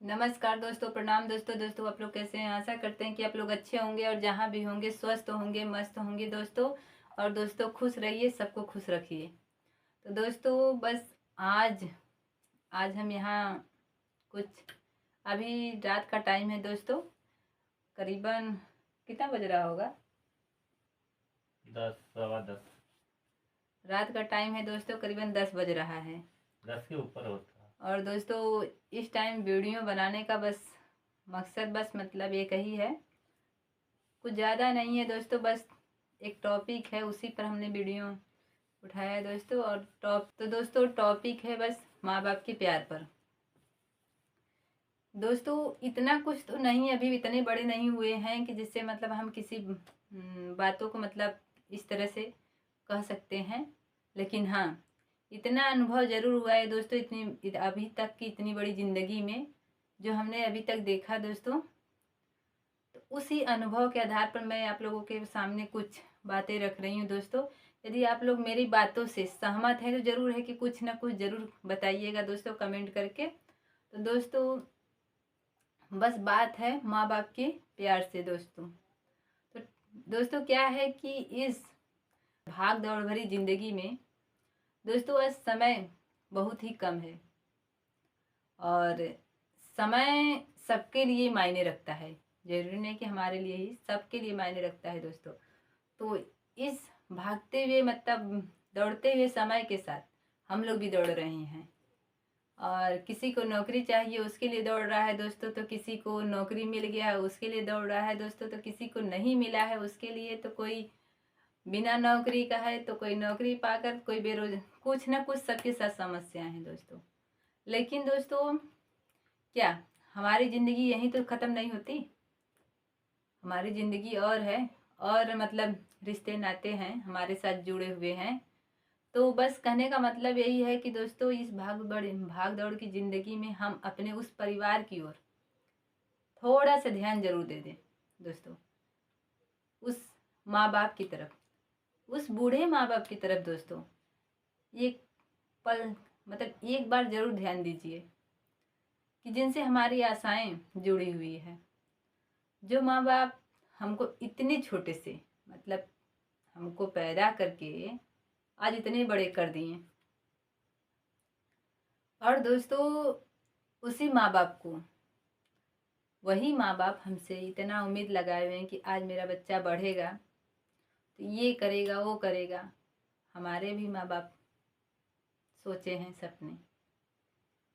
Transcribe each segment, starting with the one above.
नमस्कार दोस्तों, प्रणाम दोस्तों। आप लोग कैसे हैं? आशा करते हैं कि आप लोग अच्छे होंगे और जहाँ भी होंगे स्वस्थ होंगे, मस्त होंगे दोस्तों। और दोस्तों खुश रहिए, सबको खुश रखिए। तो दोस्तों बस आज आज हम यहाँ कुछ अभी रात का टाइम है दोस्तों। करीबन कितना बज रहा होगा? 10 सवा 10। रात का टाइम है दोस्तों, करीबन 10 बज रहा है। 10 के ऊपर होता। और दोस्तों इस टाइम वीडियो बनाने का बस मकसद मतलब एक ही है, कुछ ज़्यादा नहीं है दोस्तों। बस एक टॉपिक है, उसी पर हमने वीडियो उठाया है दोस्तों। और दोस्तों टॉपिक है बस माँ बाप के प्यार पर। दोस्तों इतना कुछ तो नहीं, अभी इतने बड़े नहीं हुए हैं कि जिससे हम किसी बातों को इस तरह से कह सकते हैं। लेकिन हाँ, इतना अनुभव ज़रूर हुआ है दोस्तों, इतनी अभी तक की इतनी बड़ी ज़िंदगी में जो हमने अभी तक देखा दोस्तों। तो उसी अनुभव के आधार पर मैं आप लोगों के सामने कुछ बातें रख रही हूँ दोस्तों। यदि आप लोग मेरी बातों से सहमत हैं तो ज़रूर है कि कुछ ना कुछ ज़रूर बताइएगा दोस्तों कमेंट करके। तो दोस्तों बस बात है माँ बाप के प्यार से दोस्तों। तो दोस्तों क्या है कि इस भाग दौड़ भरी ज़िंदगी में दोस्तों आज समय बहुत ही कम है। और समय सबके लिए मायने रखता है, जरूरी नहीं कि हमारे लिए ही, सबके लिए मायने रखता है दोस्तों। तो इस भागते हुए दौड़ते हुए समय के साथ हम लोग भी दौड़ रहे हैं। और किसी को नौकरी चाहिए उसके लिए दौड़ रहा है दोस्तों, तो किसी को नौकरी मिल गया है उसके लिए दौड़ रहा है दोस्तों, तो किसी को नहीं मिला है उसके लिए, तो कोई बिना नौकरी का है, तो कोई नौकरी पाकर कोई बेरोजगार, कुछ ना कुछ सबके साथ समस्याएं हैं दोस्तों। लेकिन दोस्तों क्या हमारी ज़िंदगी यहीं तो ख़त्म नहीं होती? हमारी ज़िंदगी और है, और रिश्ते नाते हैं हमारे साथ जुड़े हुए हैं। तो बस कहने का मतलब यही है कि दोस्तों इस भाग दौड़ की ज़िंदगी में हम अपने उस परिवार की ओर थोड़ा सा ध्यान जरूर दे दें दोस्तों। उस माँ बाप की तरफ, उस बूढ़े माँ बाप की तरफ दोस्तों एक पल एक बार ज़रूर ध्यान दीजिए कि जिनसे हमारी आशाएं जुड़ी हुई है। जो माँ बाप हमको इतने छोटे से हमको पैदा करके आज इतने बड़े कर दिए, और दोस्तों उसी माँ बाप को, वही माँ बाप हमसे इतना उम्मीद लगाए हुए हैं कि आज मेरा बच्चा बढ़ेगा तो ये करेगा वो करेगा। हमारे भी माँ बाप सोचे हैं सपने।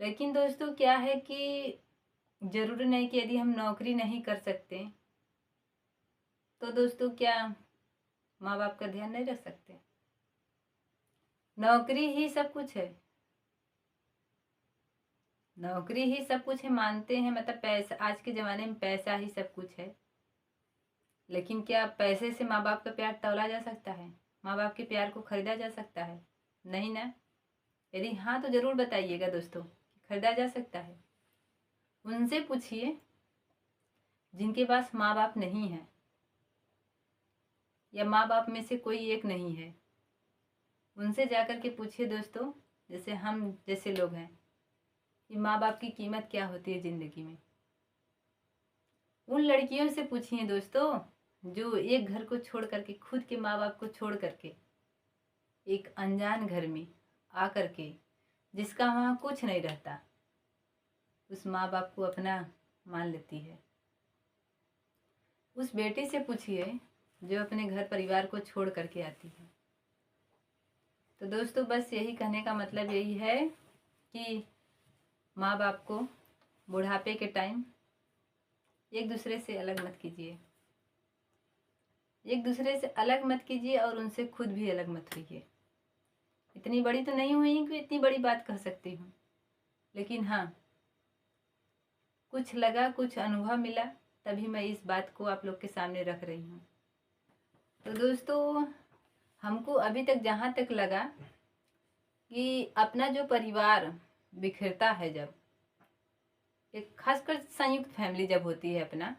लेकिन दोस्तों क्या है कि ज़रूरी नहीं कि यदि हम नौकरी नहीं कर सकते तो दोस्तों क्या माँ बाप का ध्यान नहीं रख सकते? नौकरी ही सब कुछ है, नौकरी ही सब कुछ है, मानते हैं पैसा, आज के ज़माने में पैसा ही सब कुछ है। लेकिन क्या पैसे से माँ बाप का प्यार तौला जा सकता है? माँ बाप के प्यार को खरीदा जा सकता है? नहीं ना। यदि हाँ तो ज़रूर बताइएगा दोस्तों कि खरीदा जा सकता है। उनसे पूछिए जिनके पास माँ बाप नहीं है, या माँ बाप में से कोई एक नहीं है। उनसे जाकर के पूछिए दोस्तों, जैसे हम जैसे लोग हैं, कि माँ बाप की कीमत क्या होती है ज़िंदगी में। उन लड़कियों से पूछिए दोस्तों जो एक घर को छोड़ करके, खुद के माँ बाप को छोड़ करके एक अनजान घर में आकर के, जिसका वहाँ कुछ नहीं रहता, उस माँ बाप को अपना मान लेती है। उस बेटी से पूछिए जो अपने घर परिवार को छोड़ करके आती है। तो दोस्तों बस यही कहने का मतलब यही है कि माँ बाप को बुढ़ापे के टाइम एक दूसरे से अलग मत कीजिए, एक दूसरे से अलग मत कीजिए, और उनसे खुद भी अलग मत रहिए। इतनी बड़ी तो नहीं हुई कि इतनी बड़ी बात कह सकती हूँ, लेकिन हाँ कुछ लगा, कुछ अनुभव मिला, तभी मैं इस बात को आप लोग के सामने रख रही हूँ। तो दोस्तों हमको अभी तक जहाँ तक लगा कि अपना जो परिवार बिखरता है, जब एक खासकर संयुक्त फैमिली जब होती है अपना,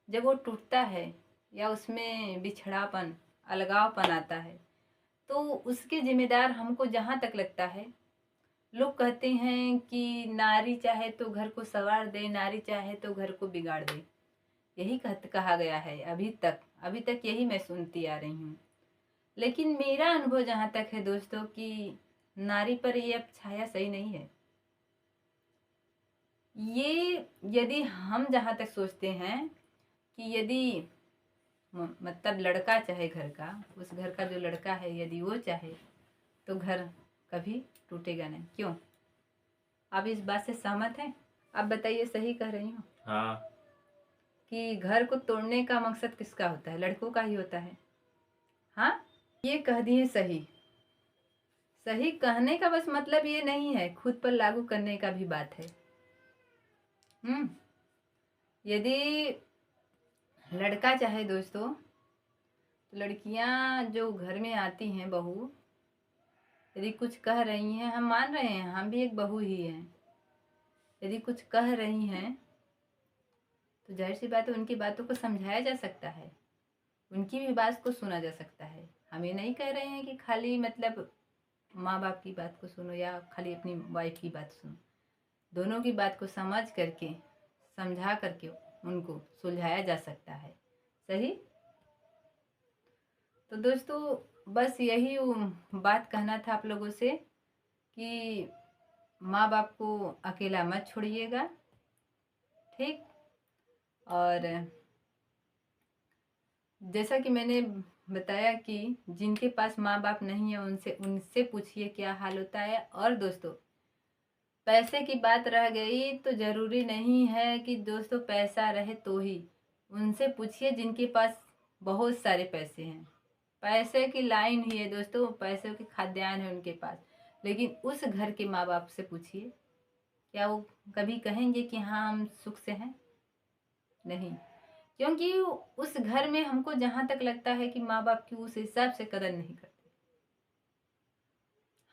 जब वो टूटता है या उसमें बिछड़ापन, अलगावपन आता है, तो उसके जिम्मेदार हमको जहाँ तक लगता है लोग कहते हैं कि नारी चाहे तो घर को संवार दे, नारी चाहे तो घर को बिगाड़ दे। यही कहा गया है अभी तक यही मैं सुनती आ रही हूँ। लेकिन मेरा अनुभव जहाँ तक है दोस्तों कि नारी पर ये अब छाया सही नहीं है। ये यदि हम जहाँ तक सोचते हैं कि यदि मतलब लड़का चाहे घर का, उस घर का जो लड़का है यदि वो चाहे तो घर कभी टूटेगा नहीं। क्यों? आप इस बात से सहमत हैं? आप बताइए, सही कह रही हूँ? हाँ। कि घर को तोड़ने का मकसद किसका होता है? लड़कों का ही होता है। हाँ, ये कह दिए सही। सही कहने का बस मतलब ये नहीं है, खुद पर लागू करने का भी बात है। यदि लड़का चाहे दोस्तों, तो लड़कियां जो घर में आती हैं बहू, यदि कुछ कह रही हैं, हम मान रहे हैं हम भी एक बहू ही हैं, यदि कुछ कह रही हैं तो जाहिर सी बात है उनकी बातों को समझाया जा सकता है, उनकी भी बात को सुना जा सकता है। हम ये नहीं कह रहे हैं कि खाली मतलब माँ बाप की बात को सुनो या खाली अपनी वाइफ की बात सुनो। दोनों की बात को समझ करके, समझा करके उनको सुलझाया जा सकता है। सही? तो दोस्तों बस यही बात कहना था आप लोगों से कि माँ बाप को अकेला मत छोड़िएगा, ठीक? और जैसा कि मैंने बताया कि जिनके पास माँ बाप नहीं है उनसे पूछिए क्या हाल होता है। और दोस्तों पैसे की बात रह गई तो ज़रूरी नहीं है कि दोस्तों पैसा रहे तो ही, उनसे पूछिए जिनके पास बहुत सारे पैसे हैं। पैसे की लाइन ही है दोस्तों, पैसों की खाद्यान्न है उनके पास, लेकिन उस घर के माँ बाप से पूछिए, क्या वो कभी कहेंगे कि हाँ हम सुख से हैं? नहीं, क्योंकि उस घर में हमको जहाँ तक लगता है कि माँ बाप की उस हिसाब से कदर नहीं करते।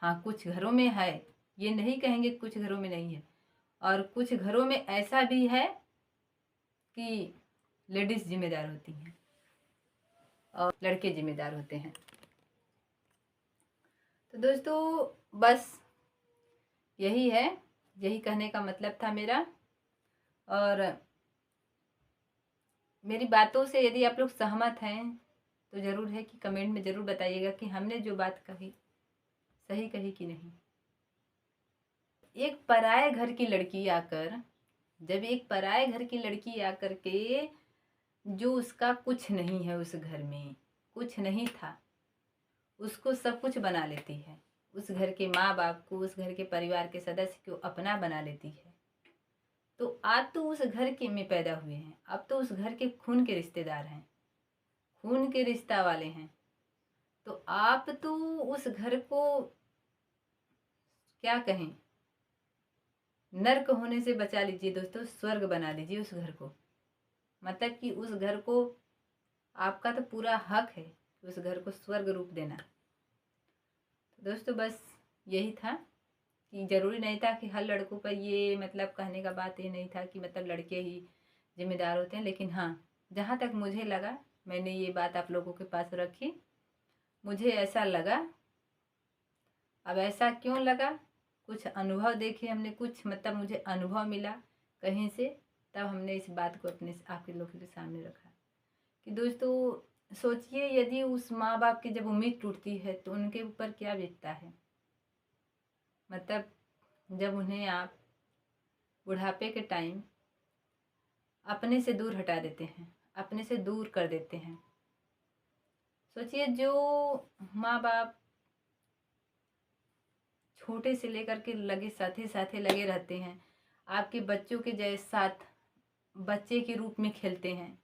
हाँ, कुछ घरों में है, ये नहीं कहेंगे कुछ घरों में नहीं है, और कुछ घरों में ऐसा भी है कि लेडीज जिम्मेदार होती हैं और लड़के जिम्मेदार होते हैं। तो दोस्तों बस यही है, यही कहने का मतलब था मेरा। और मेरी बातों से यदि आप लोग सहमत हैं तो ज़रूर है कि कमेंट में ज़रूर बताइएगा कि हमने जो बात कही सही कही कि नहीं। एक पराये घर की लड़की आकर, जब एक पराये घर की लड़की आकर के जो उसका कुछ नहीं है, उस घर में कुछ नहीं था, उसको सब कुछ बना लेती है, उस घर के माँ बाप को, उस घर के परिवार के सदस्य को अपना बना लेती है, तो आज तो उस घर के में पैदा हुए हैं, अब तो उस घर के खून के रिश्तेदार हैं, खून के रिश्ता वाले हैं। तो आप तो उस घर को क्या कहें, नर्क होने से बचा लीजिए दोस्तों, स्वर्ग बना लीजिए उस घर को। मतलब कि उस घर को, आपका तो पूरा हक है उस घर को स्वर्ग रूप देना। तो दोस्तों बस यही था कि ज़रूरी नहीं था कि हर लड़कों पर ये मतलब कहने का बात ये नहीं था कि मतलब लड़के ही जिम्मेदार होते हैं। लेकिन हाँ, जहाँ तक मुझे लगा मैंने ये बात आप लोगों के पास रखी, मुझे ऐसा लगा। अब ऐसा क्यों लगा, कुछ अनुभव देखे हमने, कुछ मतलब मुझे अनुभव मिला कहीं से, तब हमने इस बात को अपने आपके लोगों के सामने रखा कि दोस्तों सोचिए यदि उस माँ बाप की जब उम्मीद टूटती है तो उनके ऊपर क्या बीतता है। मतलब जब उन्हें आप बुढ़ापे के टाइम अपने से दूर हटा देते हैं, अपने से दूर कर देते हैं। सोचिए जो माँ बाप छोटे से लेकर के लगे साथे साथे लगे रहते हैं, आपके बच्चों के जैसे साथ बच्चे के रूप में खेलते हैं,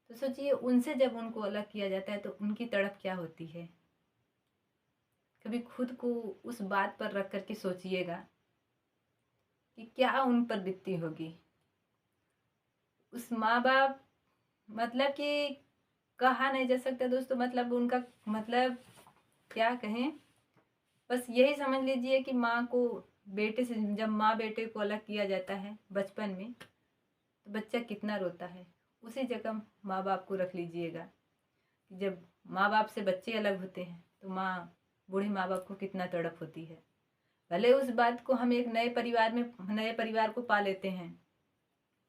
तो सोचिए उनसे जब उनको अलग किया जाता है तो उनकी तड़प क्या होती है। कभी खुद को उस बात पर रख करके सोचिएगा कि क्या उन पर बीतती होगी। उस माँ बाप मतलब कि कहा नहीं जा सकता दोस्तों, मतलब उनका मतलब क्या कहें, बस यही समझ लीजिए कि माँ को बेटे से, जब माँ बेटे को अलग किया जाता है बचपन में तो बच्चा कितना रोता है। उसी जगह माँ बाप को रख लीजिएगा कि जब माँ बाप से बच्चे अलग होते हैं तो माँ, बूढ़े माँ बाप को कितना तड़प होती है। भले उस बात को हम एक नए परिवार को पा लेते हैं,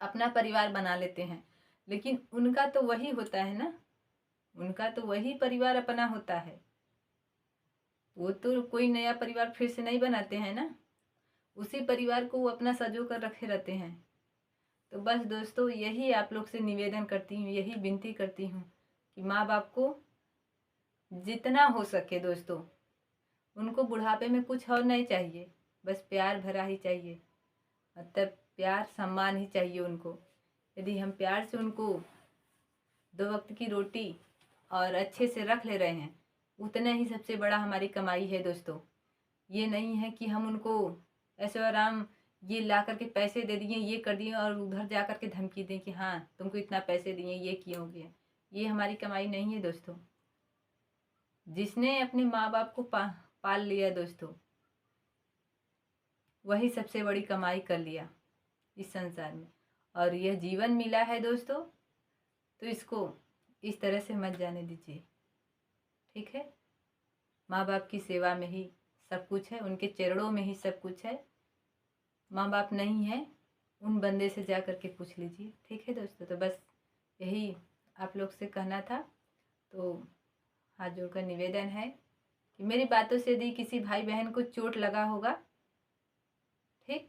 अपना परिवार बना लेते हैं, लेकिन उनका तो वही होता है ना, उनका तो वही परिवार अपना होता है। वो तो कोई नया परिवार फिर से नहीं बनाते हैं ना, उसी परिवार को वो अपना सजो कर रखे रहते हैं। तो बस दोस्तों, यही आप लोग से निवेदन करती हूँ, यही विनती करती हूँ कि माँ बाप को जितना हो सके दोस्तों, उनको बुढ़ापे में कुछ और नहीं चाहिए, बस प्यार भरा ही चाहिए, मतलब प्यार सम्मान ही चाहिए उनको। यदि हम प्यार से उनको 2 वक्त की रोटी और अच्छे से रख ले रहे हैं, उतना ही सबसे बड़ा हमारी कमाई है दोस्तों। ये नहीं है कि हम उनको ऐसे आराम ये ला करके पैसे दे दिए, ये कर दिए, और उधर जा कर के धमकी दें कि हाँ तुमको इतना पैसे दिए, ये किए होगे। ये हमारी कमाई नहीं है दोस्तों। जिसने अपने माँ बाप को पाल लिया दोस्तों, वही सबसे बड़ी कमाई कर लिया इस संसार में। और यह जीवन मिला है दोस्तों, तो इसको इस तरह से मत जाने दीजिए, ठीक है। माँ बाप की सेवा में ही सब कुछ है, उनके चरणों में ही सब कुछ है। माँ बाप नहीं है, उन बंदे से जा कर के पूछ लीजिए, ठीक है दोस्तों। तो बस यही आप लोग से कहना था। तो हाथ जोड़कर निवेदन है कि मेरी बातों से यदि किसी भाई बहन को चोट लगा होगा, ठीक,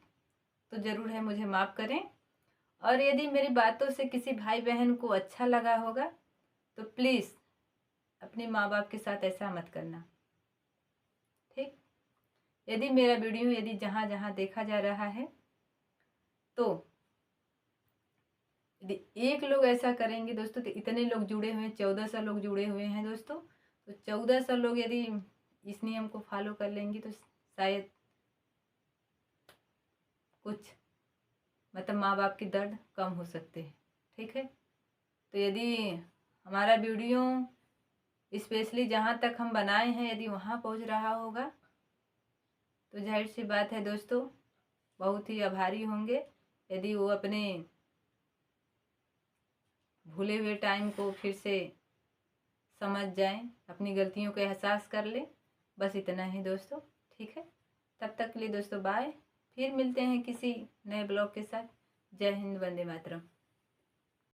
तो ज़रूर है मुझे माफ़ करें। और यदि मेरी बातों से किसी भाई बहन को अच्छा लगा होगा, तो प्लीज़ अपने माँ बाप के साथ ऐसा मत करना, ठीक। यदि मेरा वीडियो यदि जहाँ जहाँ देखा जा रहा है, तो यदि एक लोग ऐसा करेंगे दोस्तों, तो इतने लोग जुड़े हुए हैं, 1400 लोग जुड़े हुए हैं दोस्तों। तो 1400 लोग यदि इस नियम को फॉलो कर लेंगे, तो शायद कुछ मतलब माँ बाप के दर्द कम हो सकते हैं, ठीक है। तो यदि हमारा वीडियो स्पेशली जहाँ तक हम बनाए हैं, यदि वहाँ पहुँच रहा होगा, तो जाहिर सी बात है दोस्तों, बहुत ही आभारी होंगे यदि वो अपने भूले हुए टाइम को फिर से समझ जाएं, अपनी गलतियों का एहसास कर लें। बस इतना ही दोस्तों, ठीक है। तब तक के लिए दोस्तों बाय। फिर मिलते हैं किसी नए ब्लॉग के साथ। जय हिंद, वंदे मातरम।